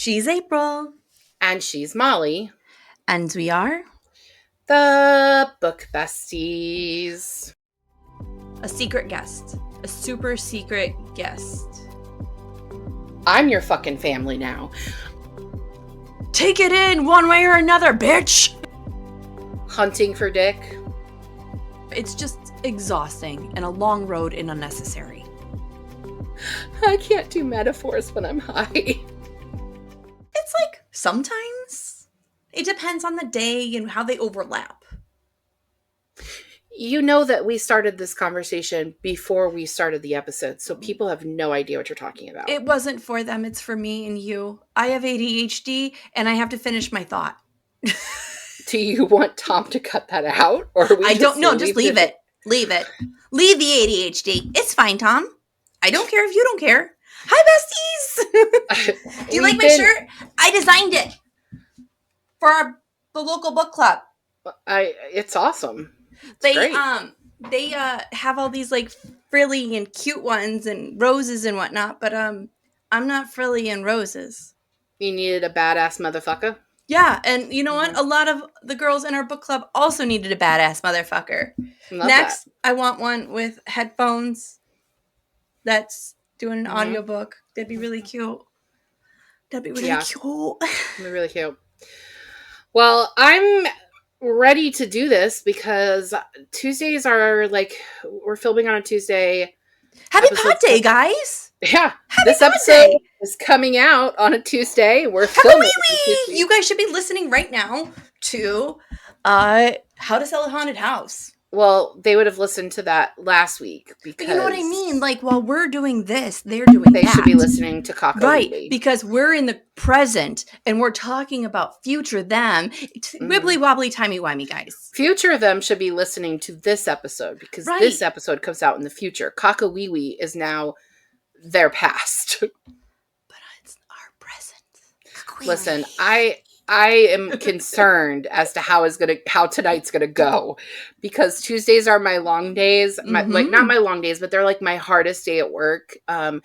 She's April. And she's Molly. And we are the Book Besties. A secret guest. A super secret guest. I'm your fucking family now. Take it in one way or another, bitch! Hunting for dick. It's just exhausting and a long road and unnecessary. I can't do metaphors when I'm high. It's like, sometimes. It depends on the day and how they overlap. You know that we started this conversation before we started the episode, so people have no idea what you're talking about. It wasn't for them, it's for me and you. I have ADHD, and I have to finish my thought. Do you want Tom to cut that out? Or I don't know, just leave it. Leave it. Leave the ADHD. It's fine, Tom. I don't care if you don't care. Hi, besties! Do you like my shirt? I designed it for the local book club. It's awesome. They have all these like frilly and cute ones and roses and whatnot, but I'm not frilly and roses. You needed a badass motherfucker? Yeah, and you know what? A lot of the girls in our book club also needed a badass motherfucker. Next, I want one with headphones that's doing an audiobook. That'd be really cute. That'd be really cute. That'd be really cute. Well, I'm ready to do this because Tuesdays are like, we're filming on a Tuesday. Happy Pod Day, guys! Yeah, this episode is coming out on a Tuesday. We're filming. You guys should be listening right now to How to Sell a Haunted House. Well, they would have listened to that last week because... But you know what I mean? Like, while we're doing this, they're doing They should be listening to Cock-a-Weebly. Right, because we're in the present, and we're talking about future them. Wibbly, wobbly, timey, wimey, guys. Future them should be listening to this episode, because this episode comes out in the future. Cock-a-Weebly is now their past. But it's our present. Listen, I am concerned as to how tonight's gonna go, because Tuesdays are my long days. Like, not my long days, but they're like my hardest day at work. I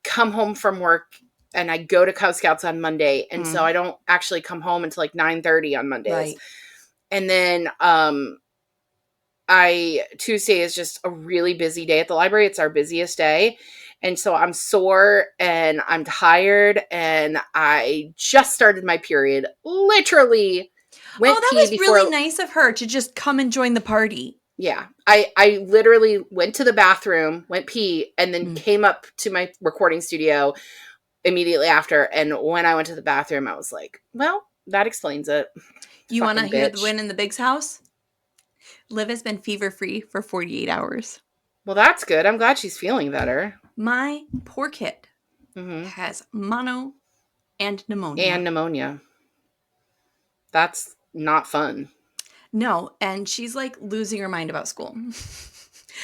come home from work and I go to Cub Scouts on Monday, and so I don't actually come home until like 9:30 on Mondays. Right. And then Tuesday is just a really busy day at the library. It's our busiest day. And so I'm sore and I'm tired and I just started my period. Literally went that was really nice of her to just come and join the party. Yeah. I literally went to the bathroom, went pee, and then came up to my recording studio immediately after. And when I went to the bathroom, I was like, well, that explains it. You want to hear the win in the Big's house? Liv has been fever-free for 48 hours. Well, that's good. I'm glad she's feeling better. My poor kid has mono and pneumonia. That's not fun. No, and she's like losing her mind about school.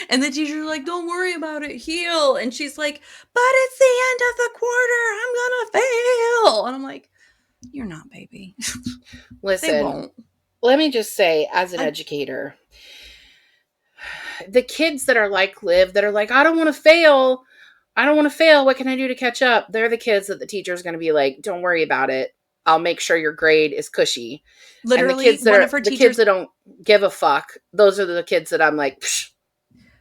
And the teacher's like, don't worry about it, heal. And she's like, but it's the end of the quarter, I'm gonna fail. And I'm like, you're not, baby. Listen, they won't. Let me just say, as an educator, the kids that are like Liv, that are like, I don't want to fail. What can I do to catch up? They're the kids that the teacher's going to be like, don't worry about it. I'll make sure your grade is cushy. Literally, and the kids that don't give a fuck, those are the kids that I'm like, psh,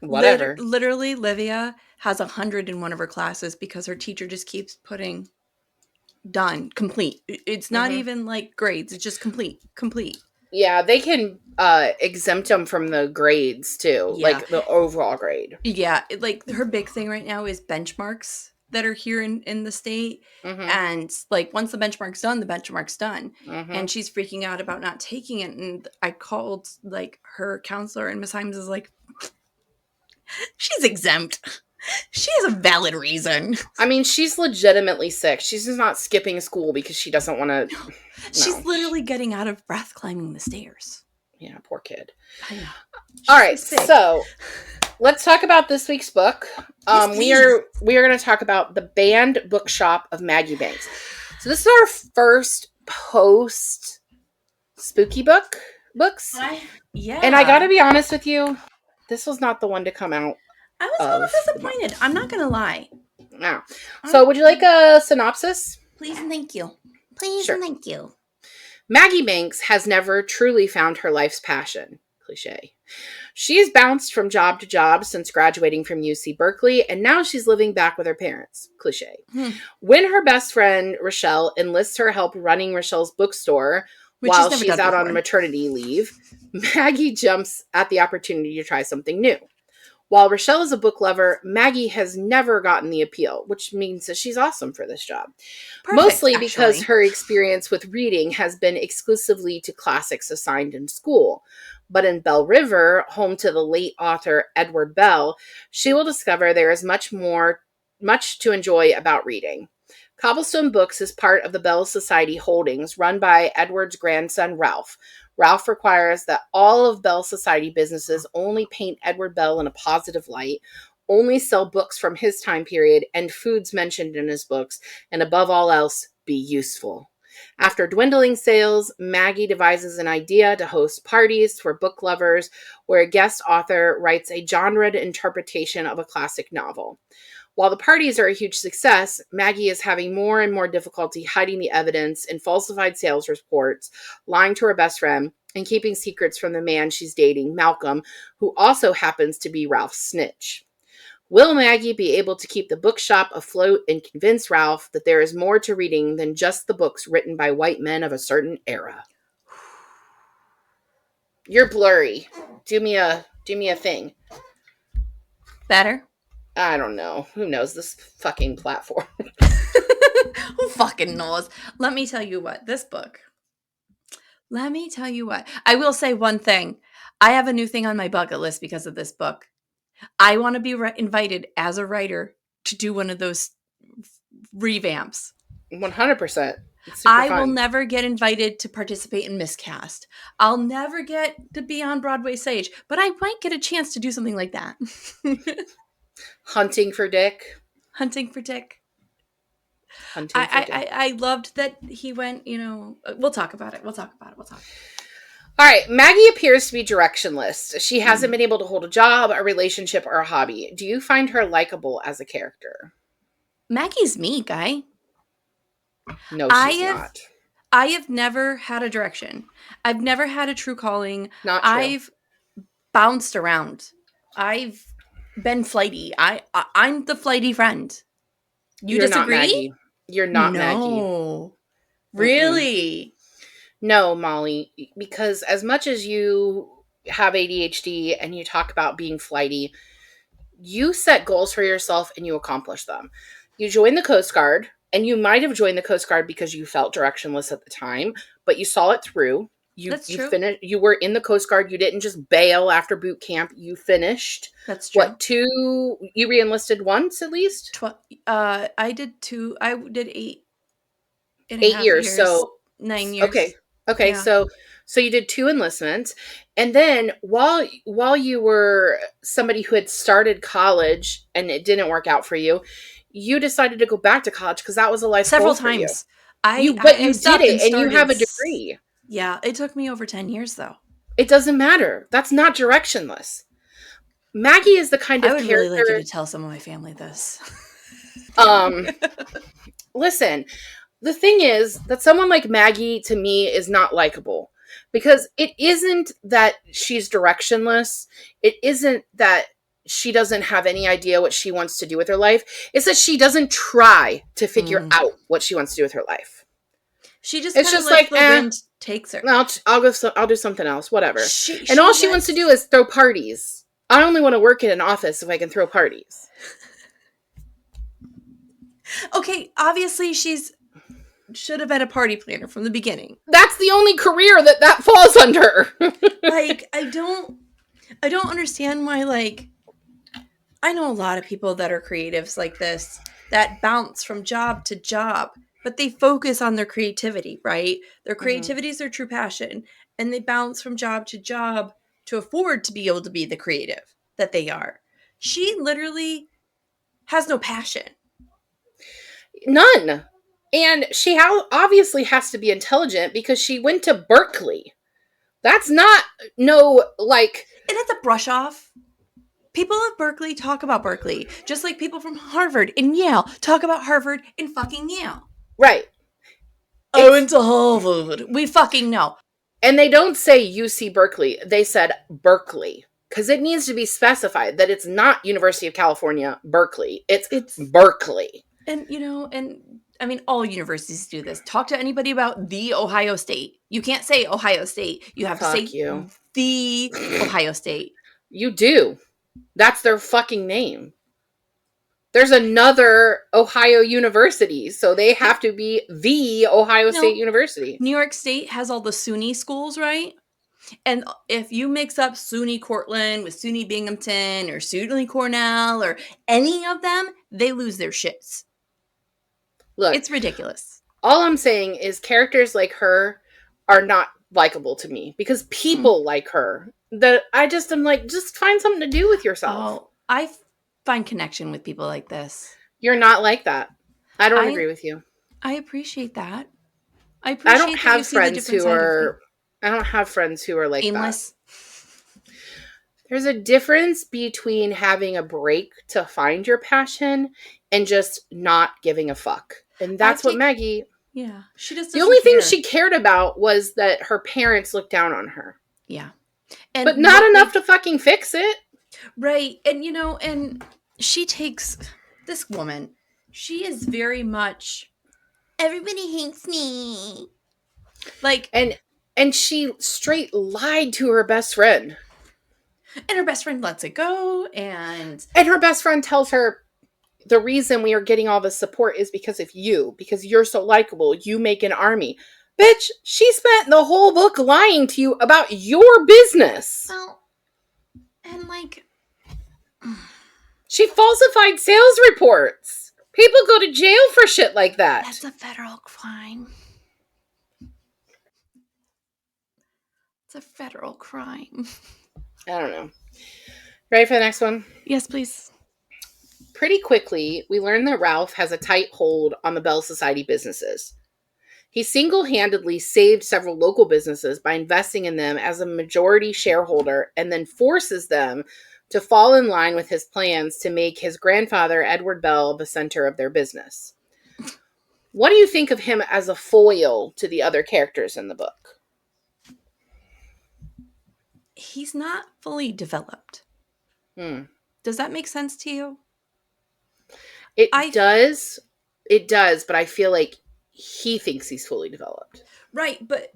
whatever. Literally, Livia has 100 in one of her classes because her teacher just keeps putting done, complete. It's not even like grades. It's just complete. Yeah, they can exempt them from the grades too, like the overall grade. Yeah, like her big thing right now is benchmarks that are here in the state. And like once the benchmark's done, the benchmark's done. And she's freaking out about not taking it. And I called like her counselor, and Miss Himes is like, she's exempt. She has a valid reason. I mean, she's legitimately sick. She's just not skipping school because she doesn't want to. No. She's literally getting out of breath climbing the stairs. Yeah, poor kid. I know. All right, so let's talk about this week's book. Yes, we are going to talk about the banned Bookshop of Maggie Banks. So this is our first post spooky books. And I got to be honest with you, this was not the one to come out. I was a little disappointed. I'm not going to lie. No. So would you like a synopsis? Please and thank you. Please Sure. and thank you. Maggie Banks has never truly found her life's passion. Cliche. She's bounced from job to job since graduating from UC Berkeley, and now she's living back with her parents. Cliche. When her best friend, Rochelle, enlists her help running Rochelle's bookstore while she's out on maternity leave, Maggie jumps at the opportunity to try something new. While Rochelle is a book lover, Maggie has never gotten the appeal, which means that she's awesome for this job. Perfect, mostly because her experience with reading has been exclusively to classics assigned in school. But in Bell River, home to the late author Edward Bell, she will discover there is much to enjoy about reading. Cobblestone Books is part of the Bell Society holdings run by Edward's grandson, Ralph. Ralph requires that all of Bell Society businesses only paint Edward Bell in a positive light, only sell books from his time period and foods mentioned in his books, and above all else, be useful. After dwindling sales, Maggie devises an idea to host parties for book lovers where a guest author writes a genred interpretation of a classic novel. While the parties are a huge success, Maggie is having more and more difficulty hiding the evidence in falsified sales reports, lying to her best friend, and keeping secrets from the man she's dating, Malcolm, who also happens to be Ralph's snitch. Will Maggie be able to keep the bookshop afloat and convince Ralph that there is more to reading than just the books written by white men of a certain era? You're blurry. Do me a thing. Better? I don't know. Who knows this fucking platform? Who fucking knows? Let me tell you what. This book. Let me tell you what. I will say one thing. I have a new thing on my bucket list because of this book. I want to be invited as a writer to do one of those revamps. 100%. I will never get invited to participate in Miscast. I'll never get to be on Broadway stage, but I might get a chance to do something like that. Hunting for Dick. I loved that he went, we'll talk about it. All right. Maggie appears to be directionless. She hasn't been able to hold a job, a relationship, or a hobby. Do you find her likable as a character? Maggie's me, guy. No, she's not. I have never had a direction. I've never had a true calling. Not true. I've bounced around. I've been flighty. I'm the flighty friend. You're disagree? Not Maggie. You're not Maggie. No. Really? No, Molly. Because as much as you have ADHD and you talk about being flighty, you set goals for yourself and you accomplish them. You join the Coast Guard, and you might have joined the Coast Guard because you felt directionless at the time, but you saw it through. That's true. Finished. You were in the Coast Guard. You didn't just bail after boot camp. You finished. That's true. What, 2? You re-enlisted once at least? I did 2. I did 8. 8 years. So 9 years. Okay. Yeah. So you did 2 enlistments, and then while you were somebody who had started college and it didn't work out for you, you decided to go back to college because that was a life several goal for times. You did it, and you have a degree. Yeah, it took me over 10 years though. It doesn't matter. That's not directionless. Maggie is the kind of character. I would really like you to tell some of my family this. Listen, the thing is that someone like Maggie to me is not likable because it isn't that she's directionless. It isn't that she doesn't have any idea what she wants to do with her life. It's that she doesn't try to figure out what she wants to do with her life. She just it's just like the wind takes her. I'll do something else, whatever. All she wants to do is throw parties. I only want to work in an office if I can throw parties. Okay, obviously should have been a party planner from the beginning. That's the only career that falls under. Like, I don't understand why, like, I know a lot of people that are creatives like this that bounce from job to job, but they focus on their creativity, right? Their creativity is their true passion, and they bounce from job to job to afford to be able to be the creative that they are. She literally has no passion. None. And she obviously has to be intelligent because she went to Berkeley. That's not And it's a brush off. People at Berkeley talk about Berkeley, just like people from Harvard and Yale talk about Harvard and fucking Yale. Right. I went to Harvard. We fucking know. And they don't say UC Berkeley. They said Berkeley. Because it needs to be specified that it's not University of California, Berkeley. It's Berkeley. And, and I mean, all universities do this. Talk to anybody about the Ohio State. You can't say Ohio State. You have to say the Ohio State. You do. That's their fucking name. There's another Ohio University, so they have to be the Ohio State University. New York State has all the SUNY schools, right? And if you mix up SUNY Cortland with SUNY Binghamton or SUNY Cornell or any of them, they lose their shits. Look, it's ridiculous. All I'm saying is characters like her are not likable to me because people like her. I'm like, just find something to do with yourself. Oh, I find connection with people like this. You're not like that. I don't agree with you. I appreciate that. I don't have friends who are like aimless. That. There's a difference between having a break to find your passion and just not giving a fuck. And that's what Maggie... Yeah. She just the only thing she cared about was that her parents looked down on her. Yeah. But not enough to fucking fix it. Right. And, and she takes... This woman, she is very much... Everybody hates me. Like... And she straight lied to her best friend. And her best friend lets it go, and her best friend tells her, the reason we are getting all this support is because of you. Because you're so likable. You make an army. Bitch, she spent the whole book lying to you about your business. Well, and like... She falsified sales reports. People go to jail for shit like that. That's a federal crime. It's a federal crime. I don't know. Ready for the next one? Yes, please. Pretty quickly, we learn that Ralph has a tight hold on the Bell Society businesses. He single-handedly saved several local businesses by investing in them as a majority shareholder and then forces them to fall in line with his plans to make his grandfather, Edward Bell, the center of their business. What do you think of him as a foil to the other characters in the book? He's not fully developed. Does that make sense to you? It does, but I feel like he thinks he's fully developed. Right, but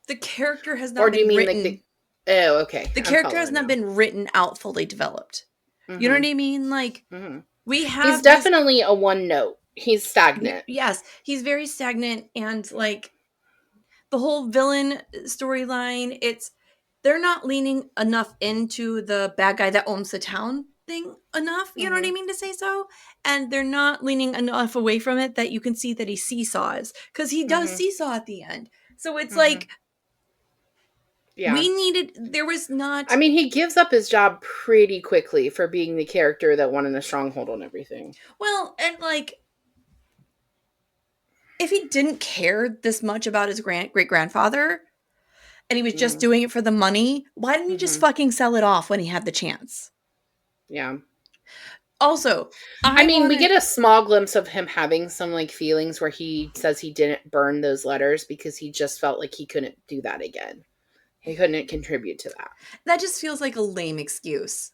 the character has not been written... Like oh, okay. The character has not been written out fully developed. Mm-hmm. You know what I mean? Like, we have... He's definitely a one note. He's stagnant. Yes, he's very stagnant, and like, the whole villain storyline, they're not leaning enough into the bad guy that owns the town thing enough, you know what I mean to say so? And they're not leaning enough away from it that you can see that he seesaws, because he does seesaw at the end. So it's like, there was not... I mean, he gives up his job pretty quickly for being the character that won in the stronghold and everything. Well, and like, if he didn't care this much about his great-grandfather, and he was just doing it for the money, why didn't he just fucking sell it off when he had the chance? Yeah. Also, we get a small glimpse of him having some like feelings where he says he didn't burn those letters because he just felt like he couldn't do that again. He couldn't contribute to that. That just feels like a lame excuse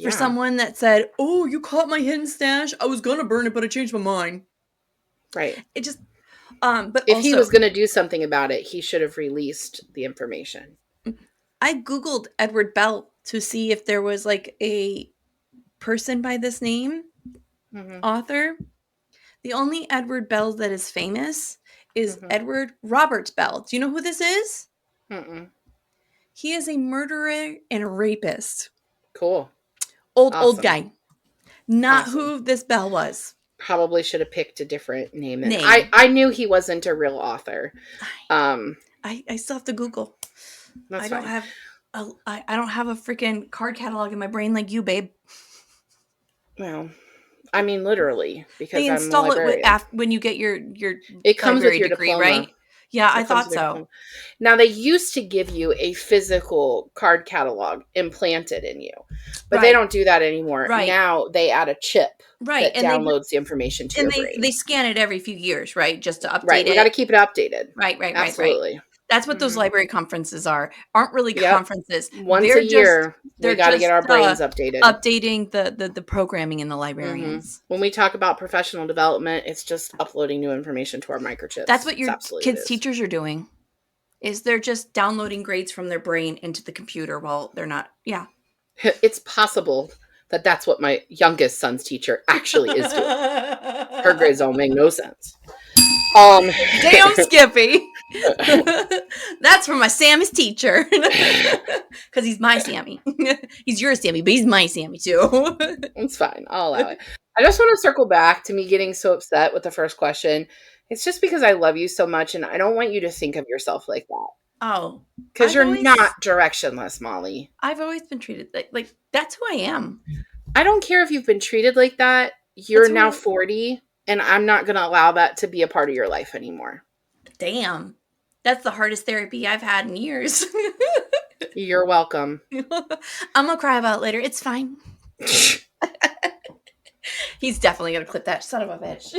for someone that said, "Oh, you caught my hidden stash. I was gonna burn it, but I changed my mind." Right. It just, but if he was gonna do something about it, he should have released the information. I Googled Edward Bell to see if there was like a person by this name, author. The only Edward Bell that is famous is Edward Robert Bell. Do you know who this is? He is a murderer and a rapist. Cool. Old guy. Not who this Bell was. Probably should have picked a different name. I knew he wasn't a real author. I still have to Google. I don't have a freaking card catalog in my brain like you, babe. Well, I mean, literally, because they install it when you get your it comes with your degree, diploma. Right? Yeah, I thought so. Now, they used to give you a physical card catalog implanted in you, but they don't do that anymore. Right. Now they add a chip that and downloads the information to your brain. They scan it every few years, right? Just to update right. We got to keep it updated. Right. Absolutely. That's what those library conferences aren't really conferences. Once a year, we got to get our brains updated. Updating the programming in the librarians. When we talk about professional development, it's just uploading new information to our microchips. That's what your kids' teachers are doing. Is they're just downloading grades from their brain into the computer while they're not. Yeah. It's possible that that's what my youngest son's teacher actually is doing. Her grades don't make no sense. Damn, Skippy. That's from my Sammy's teacher. Because he's my Sammy. He's your Sammy, but he's my Sammy too. It's fine. I'll allow it. I just want to circle back to me getting so upset with the first question. It's just because I love you so much, and I don't want you to think of yourself like that. Oh. Because you're not directionless, Molly. I've always been treated like that's who I am. I don't care if you've been treated like that. You're now 40, and I'm not going to allow that to be a part of your life anymore. Damn. That's the hardest therapy I've had in years. You're welcome. I'm going to cry about it later. It's fine. He's definitely going to clip that son of a bitch.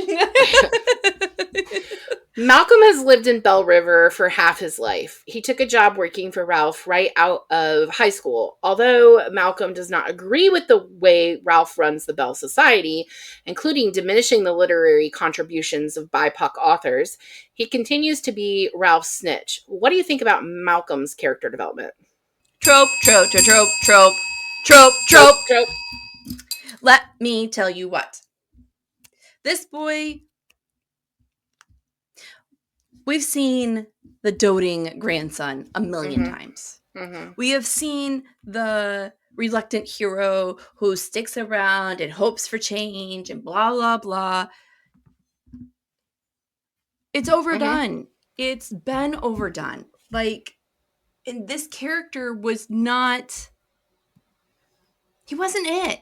Malcolm has lived in Bell River for half his life. He took a job working for Ralph right out of high school. Although Malcolm does not agree with the way Ralph runs the Bell Society, including diminishing the literary contributions of BIPOC authors, he continues to be Ralph's snitch. What do you think about Malcolm's character development? Trope. Let me tell you what. This boy... We've seen the doting grandson a million times. We have seen the reluctant hero who sticks around and hopes for change and blah, blah, blah. It's overdone. It's been overdone. And this character was not... He wasn't it.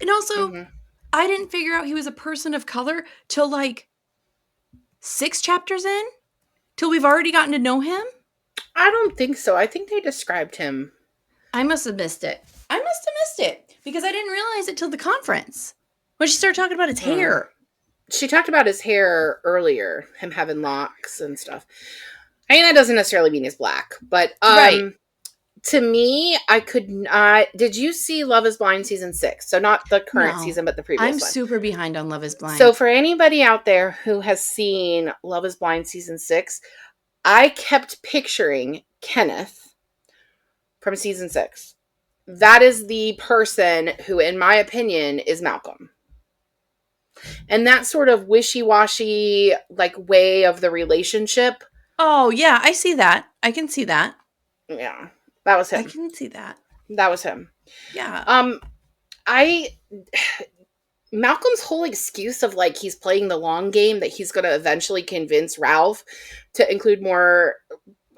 And also, I didn't figure out he was a person of color till 6 chapters in? Till we've already gotten to know him? I don't think so. I think they described him. I must have missed it. Because I didn't realize it till the conference. When she started talking about his hair. She talked about his hair earlier. Him having locks and stuff. I mean, that doesn't necessarily mean he's black. But right. To me, I could not... Did you see Love is Blind season 6? So not the current season, but the previous one. I'm super behind on Love is Blind. So for anybody out there who has seen Love is Blind season 6, I kept picturing Kenneth from season 6. That is the person who, in my opinion, is Malcolm. And that sort of wishy-washy, way of the relationship. Oh, yeah, I see that. I can see that. Yeah. That was him. I can see that. That was him. Yeah. Malcolm's whole excuse of he's playing the long game, that he's going to eventually convince Ralph to include more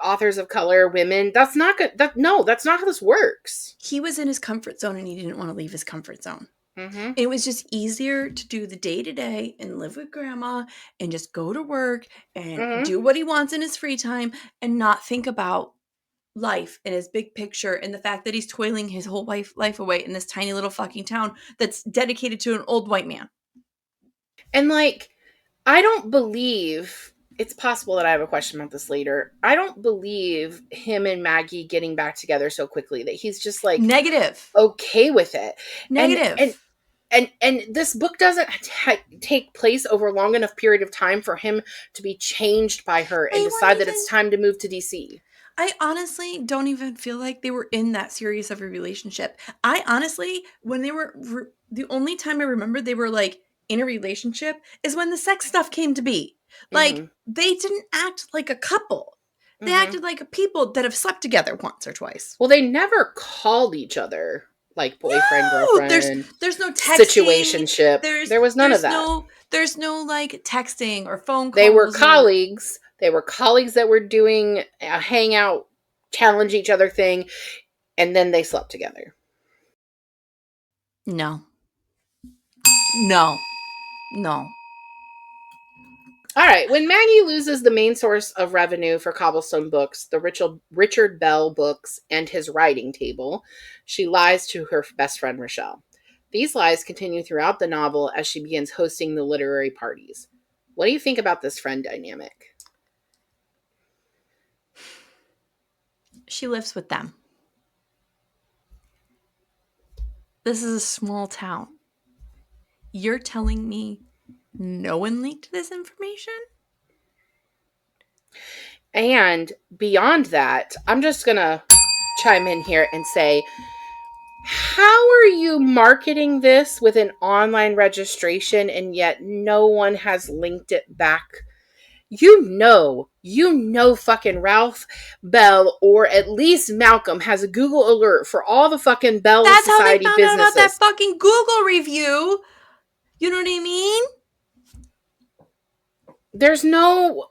authors of color, women. That's not good. That's not how this works. He was in his comfort zone and he didn't want to leave his comfort zone. It was just easier to do the day-to-day and live with grandma and just go to work and do what he wants in his free time and not think about life and his big picture and the fact that he's toiling his whole life away in this tiny little fucking town that's dedicated to an old white man. And I don't believe... It's possible that I have a question about this later. I don't believe him and Maggie getting back together so quickly, that he's just negative, okay with it. Negative. And this book doesn't take place over a long enough period of time for him to be changed by her and decide that it's time to move to DC. I honestly don't even feel like they were in that serious of a relationship. I honestly, when they were, the only time I remember they were in a relationship is when the sex stuff came to be. They didn't act like a couple. They acted like people that have slept together once or twice. Well, they never called each other boyfriend, girlfriend. There's no texting. Situationship. There was none of that. There's no texting or phone calls. They were colleagues. They were colleagues that were doing a hangout, challenge each other thing, and then they slept together. No. All right. When Maggie loses the main source of revenue for Cobblestone Books, the Richard Bell books, and his writing table, she lies to her best friend Rochelle. These lies continue throughout the novel as she begins hosting the literary parties. What do you think about this friend dynamic? She lives with them. This is a small town. You're telling me no one leaked this information? And beyond that, I'm just going to chime in here and say, how are you marketing this with an online registration and yet no one has linked it back? You know fucking Ralph Bell or at least Malcolm has a Google alert for all the fucking Bell That's Society how they found out about businesses. that fucking Google review. You know what I mean? There's no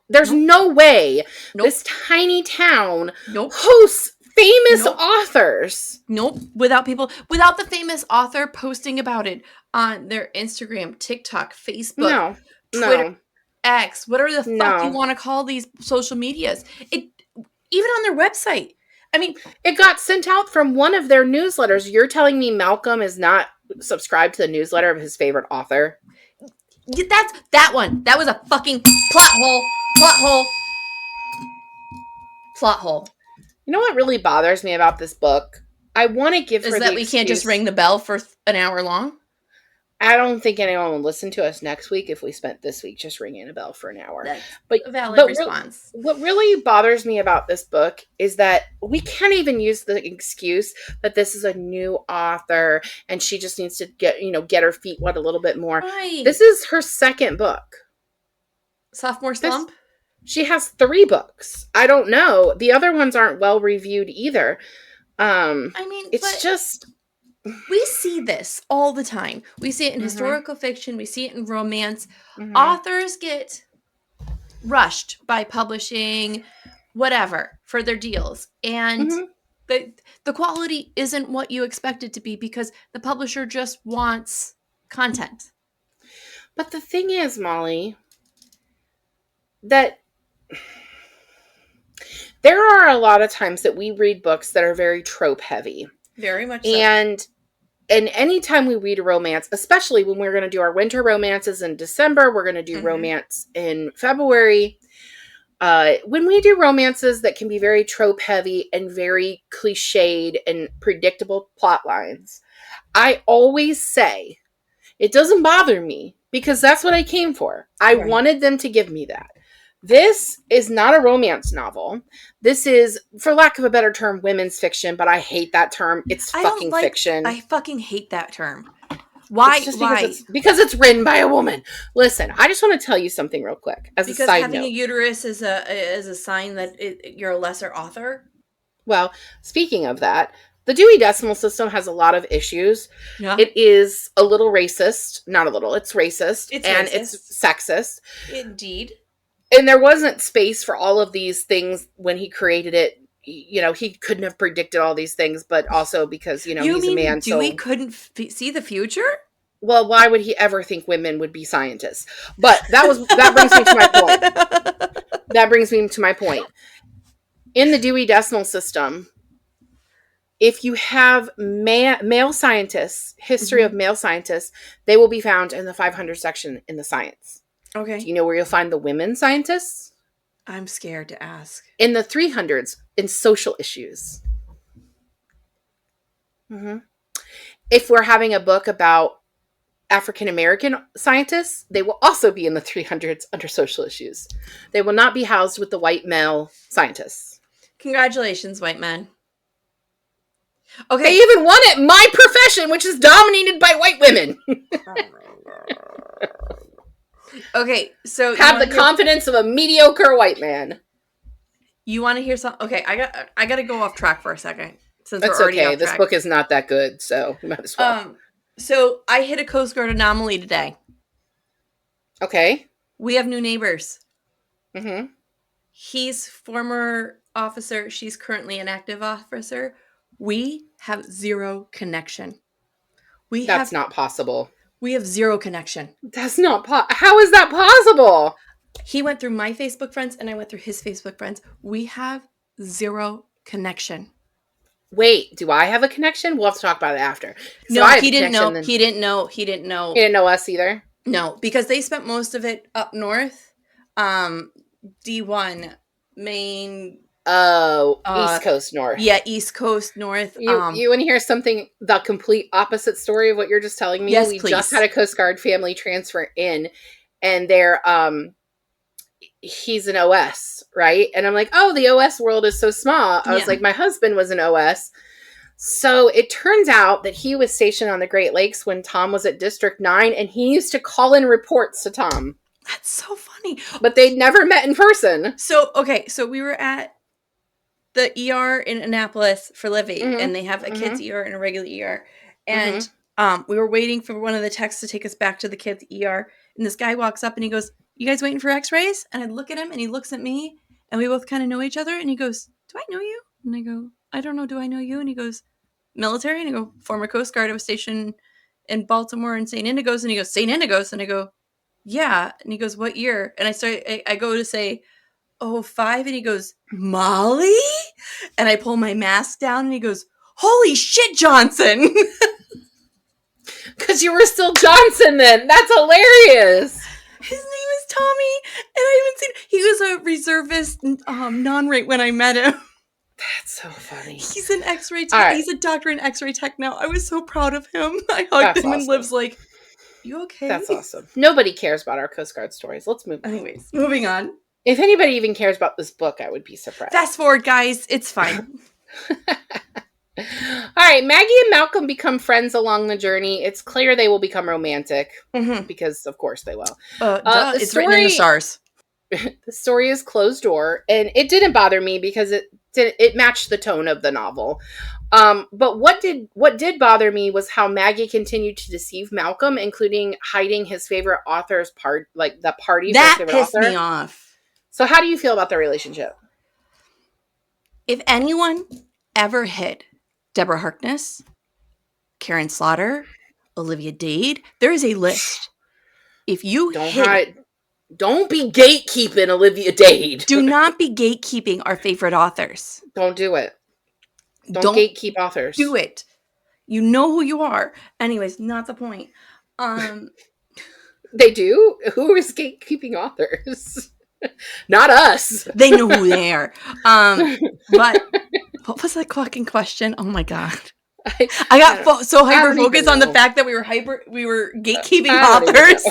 way this tiny town hosts famous authors. Without the famous author posting about it on their Instagram, TikTok, Facebook, Twitter, X, whatever the fuck you want to call these social medias. It even on their website. I mean, it got sent out from one of their newsletters. You're telling me Malcolm is not subscribed to the newsletter of his favorite author? That's that one. That was a fucking plot hole. You know what really bothers me about this book? I want to give her that we can't just ring the bell for an hour long. I don't think anyone will listen to us next week if we spent this week just ringing a bell for an hour. That's a valid response. What really bothers me about this book is that we can't even use the excuse that this is a new author and she just needs to get her feet wet a little bit more. Right. This is her second book. Sophomore slump? She has 3 books. I don't know. The other ones aren't well reviewed either. It's just... We see this all the time. We see it in historical fiction. We see it in romance. Authors get rushed by publishing whatever for their deals. And the quality isn't what you expect it to be because the publisher just wants content. But the thing is, Molly, that there are a lot of times that we read books that are very trope heavy. Very much so. And anytime we read a romance, especially when we're going to do our winter romances in December, we're going to do romance in February. When we do romances that can be very trope heavy and very cliched and predictable plot lines, I always say, it doesn't bother me because that's what I came for. I wanted them to give me that. This is not a romance novel. This is, for lack of a better term, women's fiction, but I hate that term. It's fucking fiction. I fucking hate that term. Why? Because it's written by a woman. Listen, I just want to tell you something real quick. As a side note. Because having a uterus is a sign that you're a lesser author? Well, speaking of that, the Dewey Decimal System has a lot of issues. Yeah. It is a little racist. Not a little. It's racist. It's sexist. Indeed. And there wasn't space for all of these things when he created it. He couldn't have predicted all these things, but also because, he's a man. Dewey couldn't see the future? Well, why would he ever think women would be scientists? But that brings me to my point. That brings me to my point. In the Dewey Decimal System, if you have male scientists, history of male scientists, they will be found in the 500 section in the science. Okay. Do you know where you'll find the women scientists? I'm scared to ask. In the 300s, in social issues. If we're having a book about African American scientists, they will also be in the 300s under social issues. They will not be housed with the white male scientists. Congratulations, white men. Okay. They even won it, my profession, which is dominated by white women. Okay, so have the confidence of a mediocre white man. You want to hear something? Okay, I got to go off track for a second since that's we're already okay. Off track. This book is not that good, so you might as well. So I hit a Coast Guard anomaly today. Okay, we have new neighbors. He's former officer. She's currently an active officer. We have zero connection. That's not possible. We have zero connection. That's not how is that possible? He went through my Facebook friends and I went through his Facebook friends. We have zero connection. Wait, do I have a connection? We'll have to talk about it after. So No, I have he a didn't know. connection, He didn't know. He didn't know. He didn't know us either. No, because they spent most of it up north. D1, Maine. Oh, East Coast North. Yeah, East Coast North. You want to hear something, the complete opposite story of what you're just telling me? Yes, we please. just had a Coast Guard family transfer in, and they're he's an OS, right? And I'm like, oh, the OS world is so small. I was like, my husband was an OS. So it turns out that he was stationed on the Great Lakes when Tom was at District 9, and he used to call in reports to Tom. That's so funny. But they'd never met in person. So we were at the ER in Annapolis for Livy, and they have a kids ER and a regular ER. And we were waiting for one of the techs to take us back to the kids ER, and this guy walks up and he goes, "You guys waiting for x-rays?" And I look at him and he looks at me, and we both kind of know each other, and he goes, "Do I know you?" And I go, "I don't know, do I know you?" And he goes, "Military?" And I go, "Former Coast Guard. I was stationed in Baltimore in St. Indigos." And he goes, "St. Indigos?" And I go, "Yeah." And he goes, "What year?" And I go to say, "Oh, 5." And he goes, "Molly?" And I pull my mask down and he goes, "Holy shit, Johnson." Because you were still Johnson then. That's hilarious. His name is Tommy, and I haven't seen. He was a reservist non-rate when I met him. That's so funny. He's an X-ray tech. Right. He's a doctor in X-ray tech now. I was so proud of him. I hugged him, and Liv's like, "You okay?" That's awesome. Nobody cares about our Coast Guard stories. Let's move on. Anyways, moving on. If anybody even cares about this book, I would be surprised. Fast forward, guys. It's fine. All right, Maggie and Malcolm become friends along the journey. It's clear they will become romantic because, of course, they will. It's written in the stars. The story is closed door, and it didn't bother me because it matched the tone of the novel. But what did bother me was how Maggie continued to deceive Malcolm, including hiding his favorite author's the party. That pissed me off. So, how do you feel about their relationship? If anyone ever hit Deborah Harkness, Karen Slaughter, Olivia Dade, there is a list. If you don't be gatekeeping Olivia Dade. Do not be gatekeeping our favorite authors. Don't do it. Don't gatekeep authors. Do it. You know who you are. Anyways, not the point. They do? Who is gatekeeping authors? Not us. They know who they are. But what was that fucking question? Oh my god. I got so hyper-focused on the fact that we were gatekeeping authors.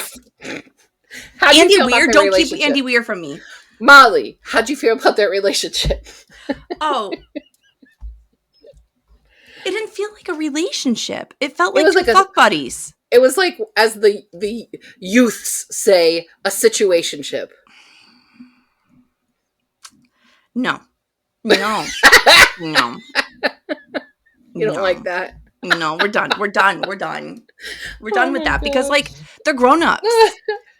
Andy Weir, don't keep Andy Weir from me. Molly, how'd you feel about their relationship? Oh. It didn't feel like a relationship. It felt like two fuck buddies. It was like, as the youths say, a situationship. No. You don't like that? No, we're done. We're done with that because they're grown-ups.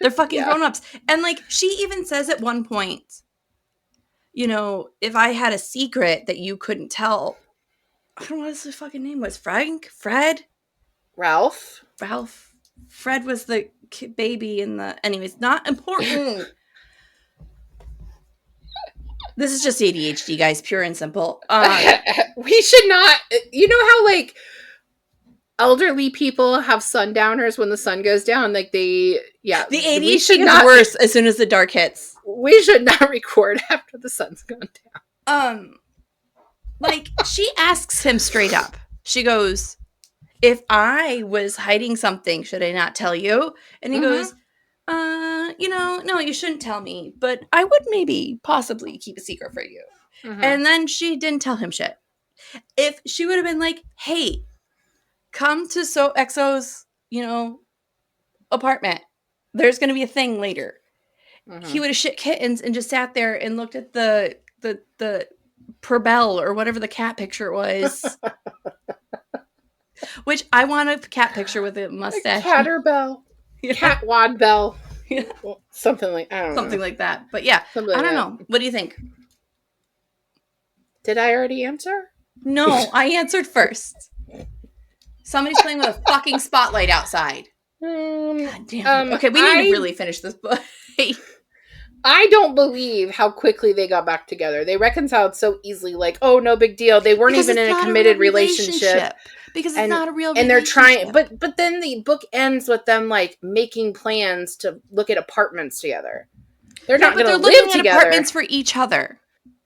They're fucking grown-ups. And she even says at one point, if I had a secret that you couldn't tell, I don't know what his fucking name was. Fred? Ralph? Fred was the baby in the... Anyways, not important. This is just ADHD, guys. Pure and simple. We should not... You know how, elderly people have sundowners when the sun goes down? The ADHD gets worse as soon as the dark hits. We should not record after the sun's gone down. She asks him straight up. She goes, "If I was hiding something, should I not tell you?" And he goes, no, you shouldn't tell me, but I would maybe possibly keep a secret for you." And then she didn't tell him shit. If she would have been like, "Hey, come to XO's, apartment. There's going to be a thing later." He would have shit kittens and just sat there and looked at the Perbell or whatever the cat picture was. Which I want a cat picture with a mustache. Catterbell. Yeah. Cat Wad Bell. Yeah. Something like that. But yeah, I don't know. What do you think? Did I already answer? No, I answered first. Somebody's playing with a fucking spotlight outside. God damn it. Okay, we need to really finish this book. I don't believe how quickly they got back together. They reconciled so easily, like, oh, no big deal. They weren't even in a committed relationship. Because it's not a real and relationship. they're trying, but then the book ends with them like making plans to look at apartments together. They're not going to live together. At apartments for each other.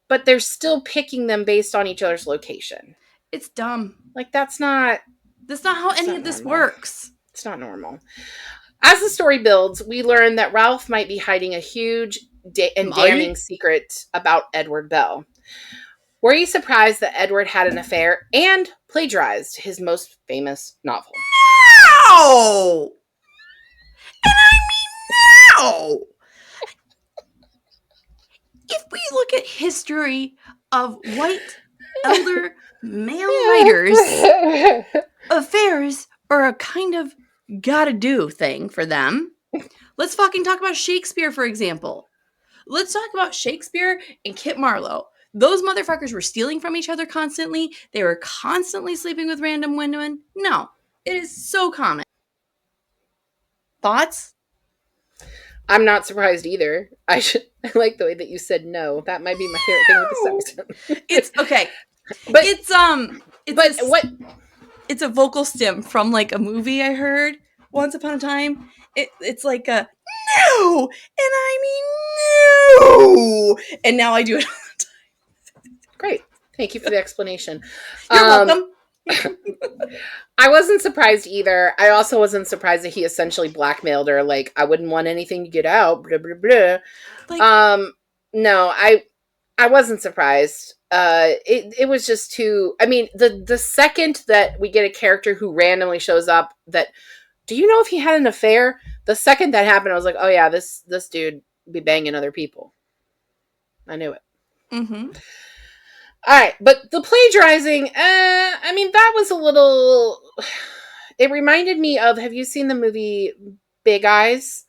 But they're still picking them based on each other's location. It's dumb. Like, that's not how any of this works. It's not normal. As the story builds, we learn that Ralph might be hiding a huge and damning secret about Edward Bell. Were you surprised that Edward had an affair and plagiarized his most famous novel? No! And I mean no! If we look at history of white elder male writers, affairs are a kind of gotta do thing for them. Let's fucking talk about Shakespeare, for example. Let's talk about Shakespeare and Kit Marlowe. Those motherfuckers were stealing from each other constantly. They were constantly sleeping with random women. No, it is so common. Thoughts? I'm not surprised either. I like the way that you said no. That might be my favorite thing with the section. It's okay. But it's a vocal stim from like a movie I heard once upon a time. It's like a no, and I mean no, and now I do it all the time. Great, thank you for the explanation. You're welcome. I wasn't surprised either. I also wasn't surprised that he essentially blackmailed her. Like, I wouldn't want anything to get out. Blah blah blah. Like, no, I wasn't surprised. It was just too. I mean, the second that we get a character who randomly shows up, that do you know if he had an affair? The second that happened, I was like, oh yeah, this dude be banging other people. I knew it. Mm-hmm. All right, but the plagiarizing, I mean, that was a little. It reminded me of. Have you seen the movie Big Eyes?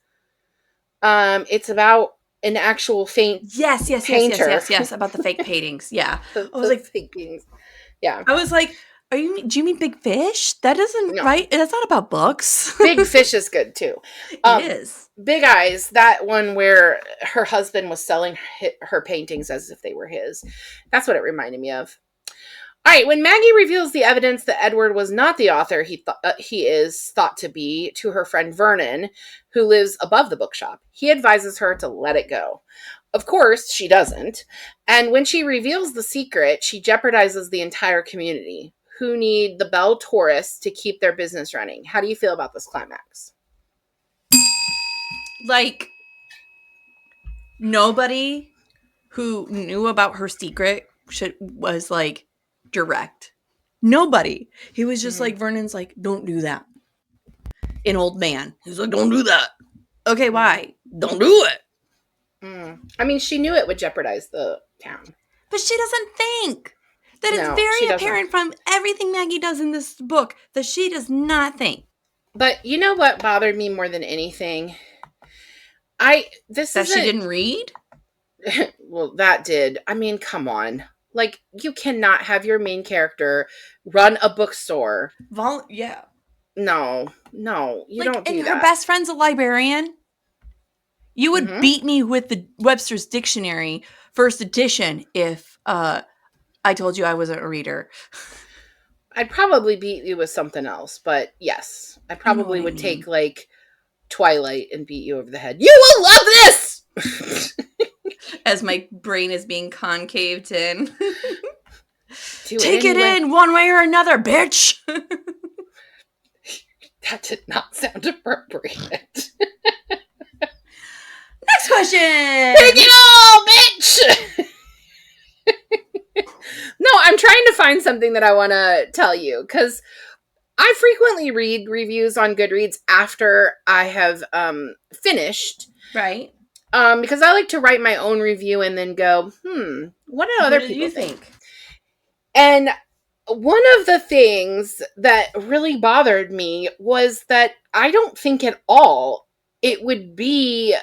It's about an actual painter. Yes, about the fake paintings. Yeah, I was like fake paintings. Yeah, I was like, do you mean Big Fish? That isn't right. That's not about books. Big Fish is good too. It is. Big Eyes, that one where her husband was selling her paintings as if they were his. That's what it reminded me of. All right, when Maggie reveals the evidence that Edward was not the author he is thought to be to her friend Vernon, who lives above the bookshop, he advises her to let it go. Of course, she doesn't. And when she reveals the secret, she jeopardizes the entire community, who need the Bell tourists to keep their business running. How do you feel about this climax? Like, nobody who knew about her secret was like direct. Nobody. He was just like, Vernon's like, don't do that. An old man. He's like, don't do that. Okay, why? Don't do it. I mean, she knew it would jeopardize the town. But she doesn't think. That is very apparent from everything Maggie does in this book, that she does not think. But you know what bothered me more than anything? She didn't read? Well, that did. I mean, come on. Like, you cannot have your main character run a bookstore. Yeah. No, you don't do that. And her best friend's a librarian. You would beat me with the Webster's Dictionary first edition if I told you I wasn't a reader. I'd probably beat you with something else, but yes. I probably would take, like, Twilight and beat you over the head. You will love this! As my brain is being concaved in. Take it in one way or another, bitch! That did not sound appropriate. Next question! Take it all, bitch! No, I'm trying to find something that I want to tell you, because I frequently read reviews on Goodreads after I have finished. Right. Because I like to write my own review and then go, what do other people think? And one of the things that really bothered me was that I don't think at all it would be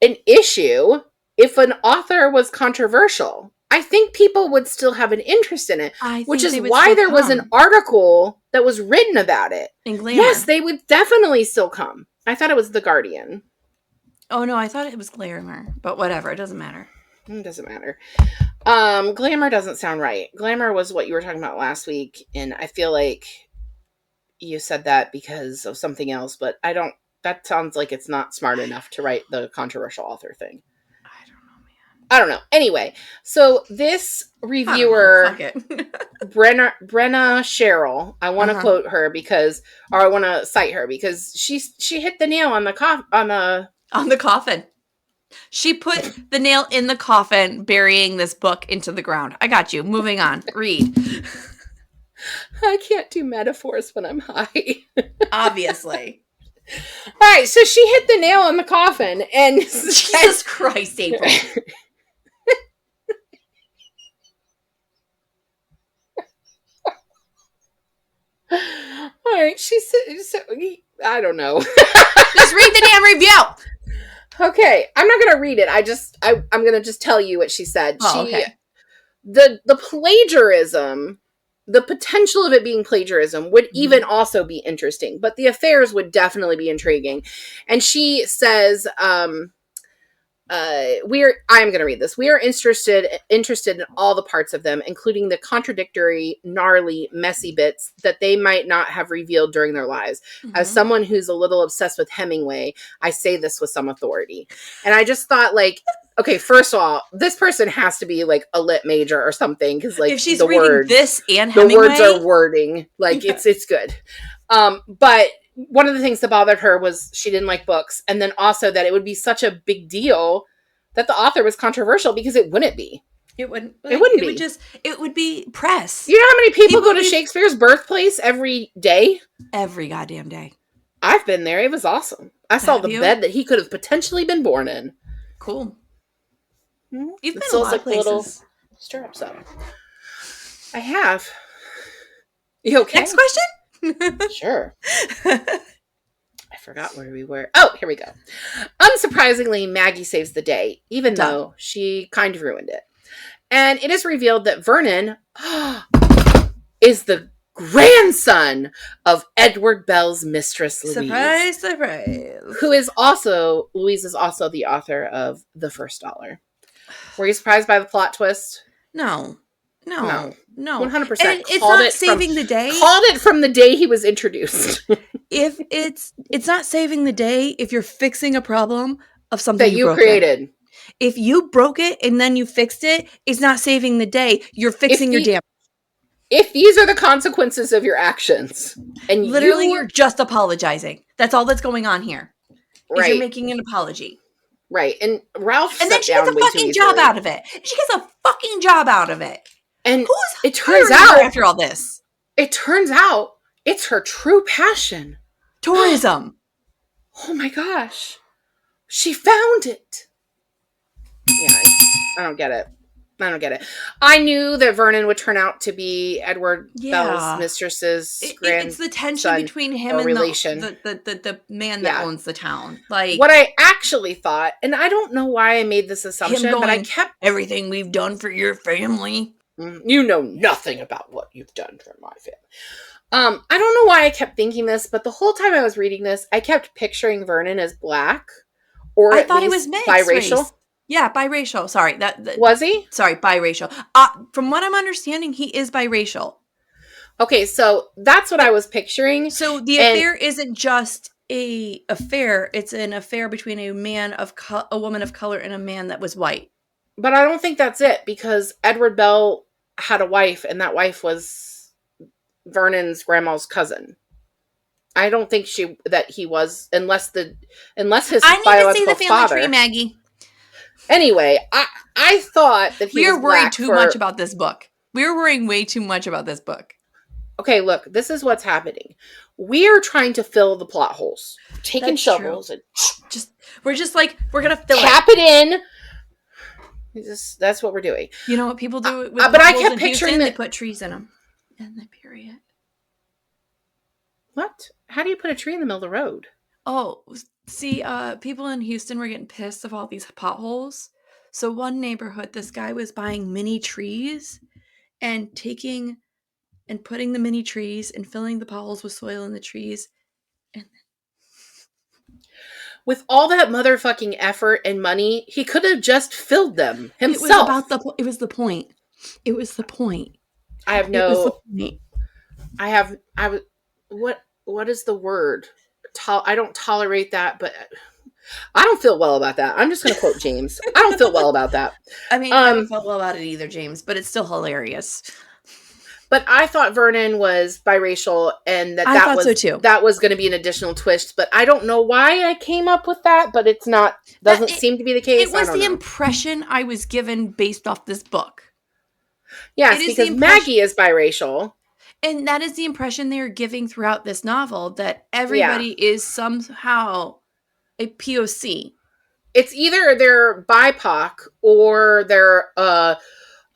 an issue if an author was controversial. I think people would still have an interest in it, which is why there was an article that was written about it. In Glamour. Yes, they would definitely still come. I thought it was The Guardian. Oh, no, I thought it was glamour, but whatever. It doesn't matter. It doesn't matter. Glamour doesn't sound right. Glamour was what you were talking about last week, and I feel like you said that because of something else, but I don't. That sounds like it's not smart enough to write the controversial author thing. I don't know, man. I don't know. Anyway, so this reviewer, Fuck it. Brenna Cheryl, I want to quote her because, or I want to cite her because she hit the nail on the coffin. She put the nail in the coffin, burying this book into the ground. I got you. Moving on. Read. I can't do metaphors when I'm high. Obviously. All right, so she hit the nail on the coffin, and Jesus Christ, April. All right, she said, I don't know. Just read the damn review. Okay, I'm not gonna read it. I'm gonna just tell you what she said. Okay. The plagiarism, the potential of it being plagiarism would even also be interesting, but the affairs would definitely be intriguing. And she says, I'm going to read this. We are interested in all the parts of them, including the contradictory, gnarly, messy bits that they might not have revealed during their lives. As someone who's a little obsessed with Hemingway, I say this with some authority. And I just thought, like, okay, first of all, this person has to be like a lit major or something, because like if she's reading this and Hemingway, the words are wording, like it's good. But one of the things that bothered her was she didn't like books, and then also that it would be such a big deal that the author was controversial, because it wouldn't be. It wouldn't. Like, it wouldn't be. It would be press. You know how many people go to Shakespeare's birthplace every day? Every goddamn day. I've been there. It was awesome. I saw the bed that he could have potentially been born in. Cool. Mm-hmm. You've been a lot of places. Little stirrups up. I have. You okay? Next question? Sure. I forgot where we were. Oh, here we go. Unsurprisingly, Maggie saves the day, even though she kind of ruined it. And it is revealed that Vernon is the grandson of Edward Bell's mistress, Louise. Surprise, surprise. Louise is also the author of The First Dollar. Were you surprised by the plot twist? No. 100%. It's not saving the day. Called it from the day he was introduced. If it's not saving the day if you're fixing a problem of something that you created. If you broke it and then you fixed it, it's not saving the day. You're fixing your damage. If these are the consequences of your actions, and literally you're just apologizing. That's all that's going on here. Right. You're making an apology. Right. And Ralph and then she gets a fucking job out of it. She gets a fucking job out of it. And it turns out, after all this, it's her true passion. Tourism. Oh my gosh. She found it. Yeah, I don't get it. I knew that Vernon would turn out to be Edward Bell's mistress's grandson. It's the tension between him and the man that owns the town. Like, what I actually thought, and I don't know why I made this assumption, but I kept everything we've done for your family. You know nothing about what you've done for my family. I don't know why I kept thinking this, but the whole time I was reading this, I kept picturing Vernon as black, or I thought he was mixed biracial. Race. Yeah, biracial. Sorry, that was he? Sorry, biracial. From what I'm understanding, he is biracial. Okay, so that's what I was picturing. So the affair isn't just an affair; it's an affair between a woman of color, and a man that was white. But I don't think that's it, because Edward Bell had a wife, and that wife was Vernon's grandma's cousin. I don't think he was, unless his biological father. I need to see the family tree, Maggie. Anyway, I thought that we are worried too much about this book. We're worrying way too much about this book. Okay, look, this is what's happening. We are trying to fill the plot holes. Taking shovels and we're gonna fill tap it in. That's what we're doing. You know what people do with but I kept picturing that they put trees in them. And they bury it. What? How do you put a tree in the middle of the road? Oh, see, people in Houston were getting pissed of all these potholes. So one neighborhood, this guy was buying mini trees and putting the mini trees and filling the potholes with soil in the trees. With all that motherfucking effort and money, he could have just filled them himself. It was the point. It was the point. I have It was the no. point. What is the word? I don't tolerate that, but I don't feel well about that. I'm just going to quote James. I don't feel well about that. I mean, I don't feel well about it either, James, but it's still hilarious. But I thought Vernon was biracial, and I thought so too. That was going to be an additional twist. But I don't know why I came up with that. But it's not. Doesn't seem to be the case. It was the impression I was given based off this book. Yes, because Maggie is biracial. And that is the impression they're giving throughout this novel, that everybody is somehow a POC. It's either they're BIPOC or they're a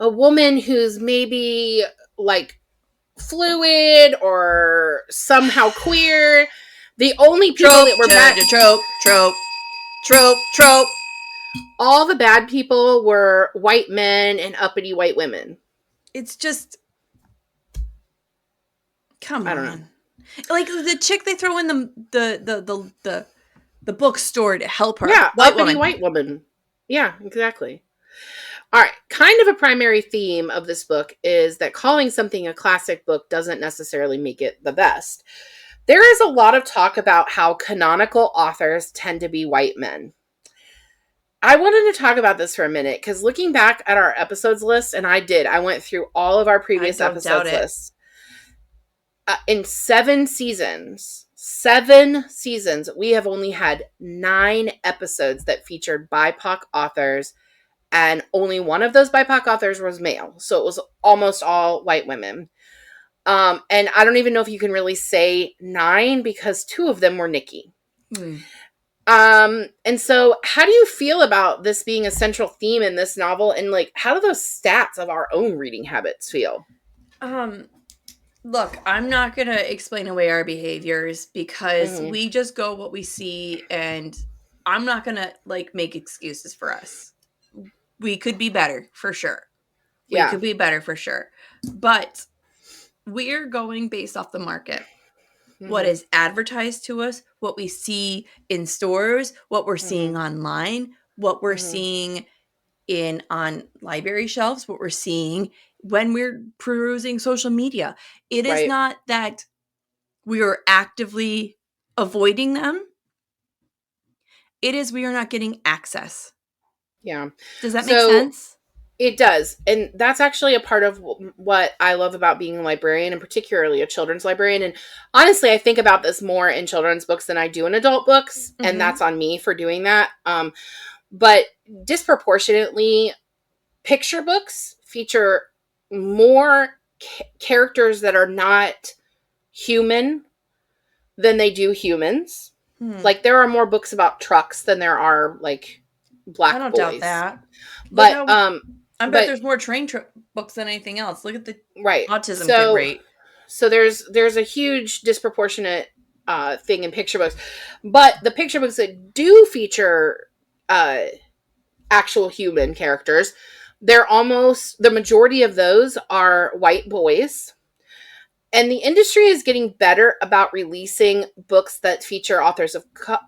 woman who's maybe like fluid or somehow queer. The only people that were bad... Trope. All the bad people were white men and uppity white women. It's just... Come on. I don't know. Like the chick they throw in the bookstore to help her. Yeah, white woman. Yeah, exactly. All right. Kind of a primary theme of this book is that calling something a classic book doesn't necessarily make it the best. There is a lot of talk about how canonical authors tend to be white men. I wanted to talk about this for a minute because looking back at our episodes list, and I went through all of our previous episodes lists. In 7 seasons, we have only had 9 episodes that featured BIPOC authors, and only one of those BIPOC authors was male. So it was almost all white women. And I don't even know if you can really say 9 because 2 of them were Nikki. And so how do you feel about this being a central theme in this novel? And like, how do those stats of our own reading habits feel? Look, I'm not going to explain away our behaviors because we just go what we see, and I'm not going to like make excuses for us. We could be better for sure. But we're going based off the market. What is advertised to us, what we see in stores, what we're seeing online, what we're seeing on library shelves, what we're seeing when we're perusing social media. It is not that we are actively avoiding them. It is we are not getting access. Yeah. Does that make sense? It does. And that's actually a part of what I love about being a librarian, and particularly a children's librarian. And honestly, I think about this more in children's books than I do in adult books. And that's on me for doing that. But disproportionately, picture books feature more characters that are not human than they do humans. Like, there are more books about trucks than there are, like, black boys. I don't doubt that. But, I bet there's more train books than anything else. Look at the autism kid rate. So there's a huge disproportionate thing in picture books. But the picture books that do feature actual human characters, the majority of those are white boys. And the industry is getting better about releasing books that feature authors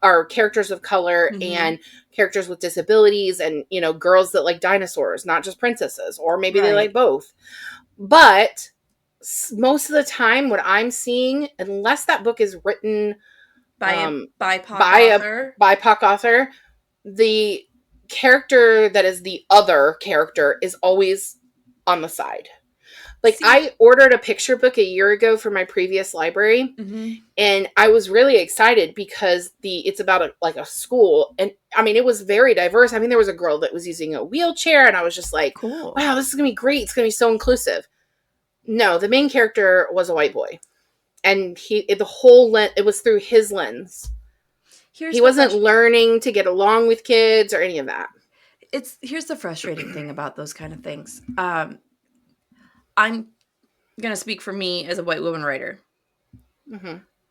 or characters of color and characters with disabilities, and, you know, girls that like dinosaurs, not just princesses, or maybe they like both. But most of the time, what I'm seeing, unless that book is written by a BIPOC author, the character that is the other character is always on the side. Like, I ordered a picture book a year ago for my previous library, and I was really excited because it's about a school, and I mean, it was very diverse. I mean, there was a girl that was using a wheelchair, and I was just like, cool. Wow, this is going to be great. It's going to be so inclusive. No, the main character was a white boy, and it was through his lens. He wasn't learning to get along with kids or any of that. Here's the frustrating thing about those kind of things. I'm going to speak for me as a white woman writer.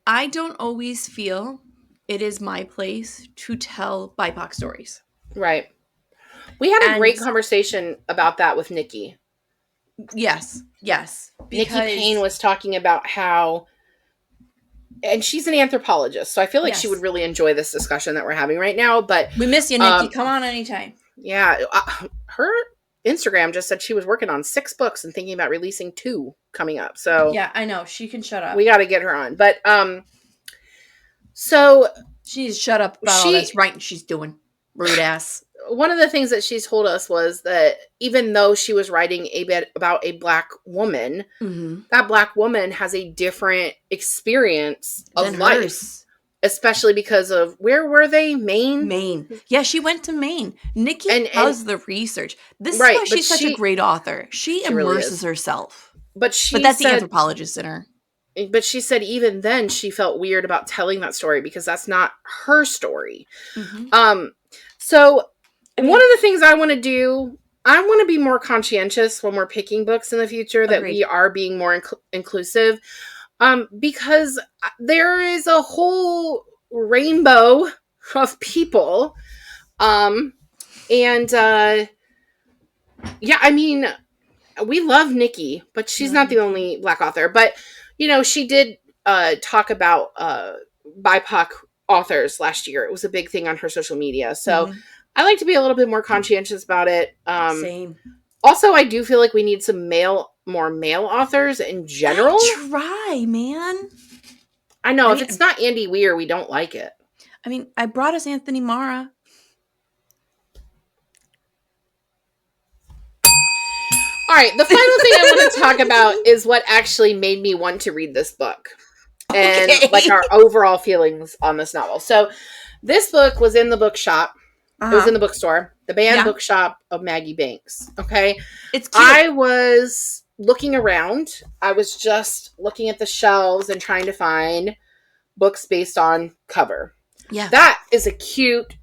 I don't always feel it is my place to tell BIPOC stories. Right. We had a great conversation about that with Nikki. Yes. Nikki Payne was talking about how and she's an anthropologist, so I feel like she would really enjoy this discussion that we're having right now. But we miss you, Nikki. Come on anytime. Yeah, her Instagram just said she was working on 6 books and thinking about releasing 2 coming up. So yeah, I know, she can shut up. We got to get her on. But so she's shut up about all this writing she's doing. Rude ass. One of the things that she's told us was that even though she was writing a bit about a Black woman, that Black woman has a different experience of life. Hers. Especially because of, where were they? Maine? Yeah, she went to Maine. Nikki does the research. This is why she's such a great author. She immerses herself. But that's the anthropologist in her. But she said even then she felt weird about telling that story because that's not her story. So one of the things I want to do, I want to be more conscientious when we're picking books in the future, that we are being more inclusive. Because there is a whole rainbow of people. Yeah, I mean, we love Nikki, but she's not the only Black author. But, you know, she did talk about BIPOC authors last year. It was a big thing on her social media. So I like to be a little bit more conscientious about it. Same. Also, I do feel like we need some more male authors in general. Try, man. I know. If it's not Andy Weir, we don't like it. I mean, I brought us Anthony Mara. All right. The final thing I want to talk about is what actually made me want to read this book. And like our overall feelings on this novel. So this book was in the bookshop. It was in the bookstore. The banned Bookshop of Maggie Banks. Okay. It's cute. I was looking around. I was just looking at the shelves and trying to find books based on cover. Yeah. That is a cute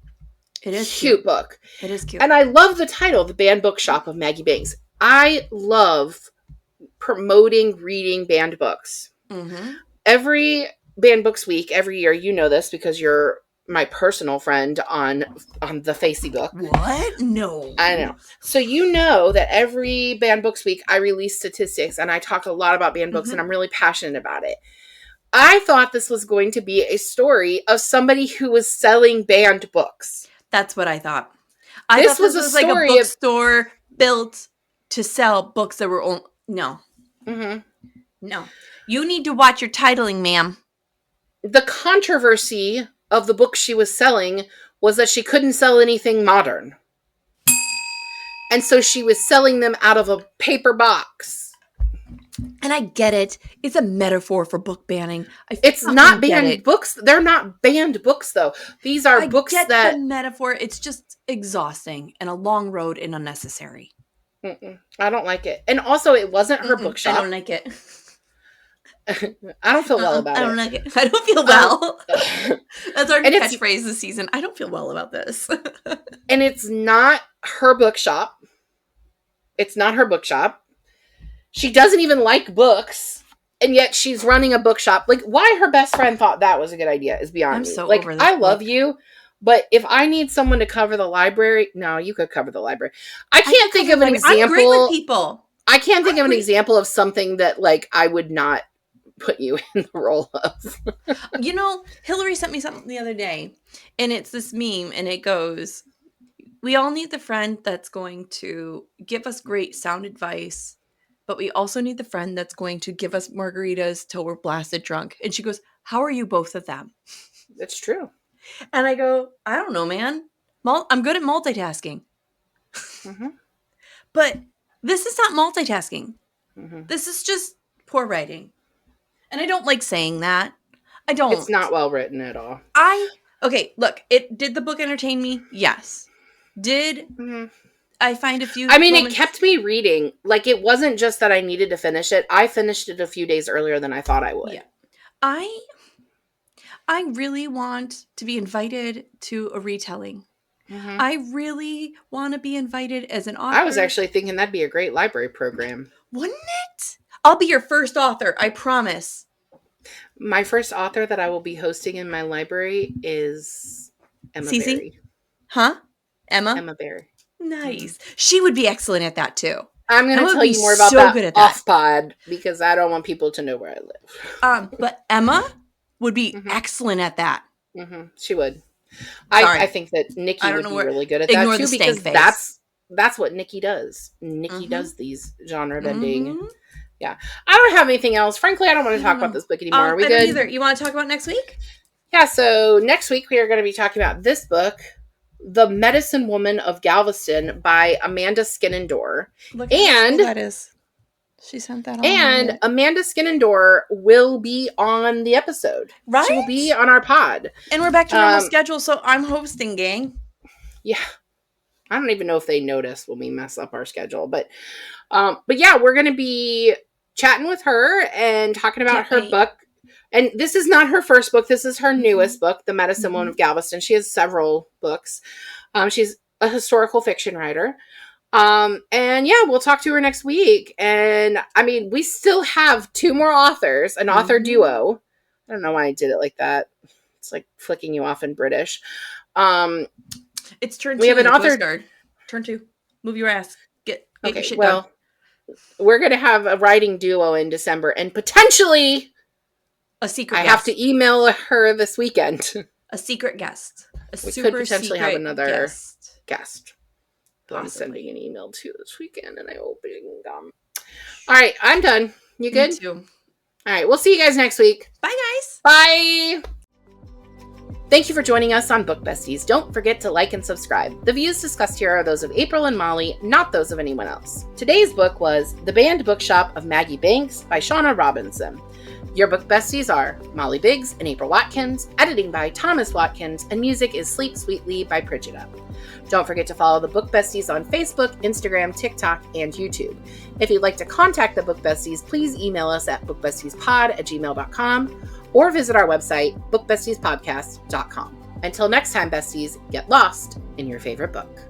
book. It is cute. And I love the title, The Banned Bookshop of Maggie Banks. I love promoting reading banned books. Every Banned Books Week, every year, you know this because you're my personal friend on the Facey book. What? No. I know. So you know that every Banned Books Week I release statistics and I talk a lot about banned books and I'm really passionate about it. I thought this was going to be a story of somebody who was selling banned books. That's what I thought. I thought this was like a bookstore built to sell books that were no. No. You need to watch your titling, ma'am. The controversy of the book she was selling was that she couldn't sell anything modern. And so she was selling them out of a paper box. And I get it. It's a metaphor for book banning. It's not banned books. They're not banned books, though. These are books that... I get the metaphor. It's just exhausting and a long road and unnecessary. I don't like it. And also, it wasn't her bookshop. I don't like it. I don't feel well about it. I don't like it. I don't feel well. That's our catchphrase this season. I don't feel well about this. And it's not her bookshop. It's not her bookshop. She doesn't even like books. And yet she's running a bookshop. Like, why her best friend thought that was a good idea is beyond me. So like, over this I love you. But if I need someone to cover the library, no, you could cover the library. I can't think of an example. I'm great with people. I can't think of an example of something that, like, I would not put you in the role of. You know, Hillary sent me something the other day, and it's this meme, and it goes, we all need the friend that's going to give us great sound advice, but we also need the friend that's going to give us margaritas till we're blasted drunk. And she goes, how are you both of them? It's true. And I go, I don't know, man. I'm good at multitasking. But this is not multitasking. This is just poor writing. And I don't like saying that. I don't. It's not well written at all. Okay, look, did the book entertain me? Yes. Did I find a few... I mean, it kept me reading. Like, it wasn't just that I needed to finish it. I finished it a few days earlier than I thought I would. Yeah. I really want to be invited to a retelling. I really want to be invited as an author. I was actually thinking that'd be a great library program. Wouldn't it? I'll be your first author, I promise. My first author that I will be hosting in my library is Emma Berry. Huh? Emma Berry. Nice. She would be excellent at that too. I'm going to tell you more about that off pod because I don't want people to know where I live. But Emma would be excellent at that. She would. Sorry. I think that Nikki would be really good at ignore that too, the because stank face. that's what Nikki does. Nikki does these genre bending. Yeah. I don't have anything else. Frankly, I don't want to talk about this book anymore. Are we good? Either. You want to talk about next week? Yeah, so next week we are going to be talking about this book, The Medicine Woman of Galveston by Amanda Skinandore. Look how cool that is. She sent that on. And Amanda Skinandore will be on the episode. Right? She will be on our pod. And we're back to normal schedule, so I'm hosting, gang. Yeah. I don't even know if they notice when we mess up our schedule. But yeah, we're going to be chatting with her and talking about her book. And this is not her first book. This is her newest book, The Medicine Woman of Galveston. She has several books. She's a historical fiction writer. And yeah, we'll talk to her next week. And I mean, we still have 2 more authors, an author duo. I don't know why I did it like that. It's like flicking you off in British. It's turn 2. We have an author. Turn 2. Move your ass. Get your shit done. We're going to have a writing duo in December, and potentially a secret guest. I have to email her this weekend. A secret guest. We could potentially have another guest. I'm sending an email to this weekend, and I hope it can come. All right, I'm done. You good? Me too. All right, we'll see you guys next week. Bye, guys. Bye. Thank you for joining us on Book Besties. Don't forget to like and subscribe. The views discussed here are those of April and Molly, not those of anyone else. Today's book was The Banned Bookshop of Maggie Banks by Shauna Robinson. Your Book Besties are Molly Biggs and April Watkins, editing by Thomas Watkins, and music is Sleep Sweetly by Prigida. Don't forget to follow the Book Besties on Facebook, Instagram, TikTok, and YouTube. If you'd like to contact the Book Besties, please email us at bookbestiespod@gmail.com or visit our website, bookbestiespodcast.com. Until next time, besties, get lost in your favorite book.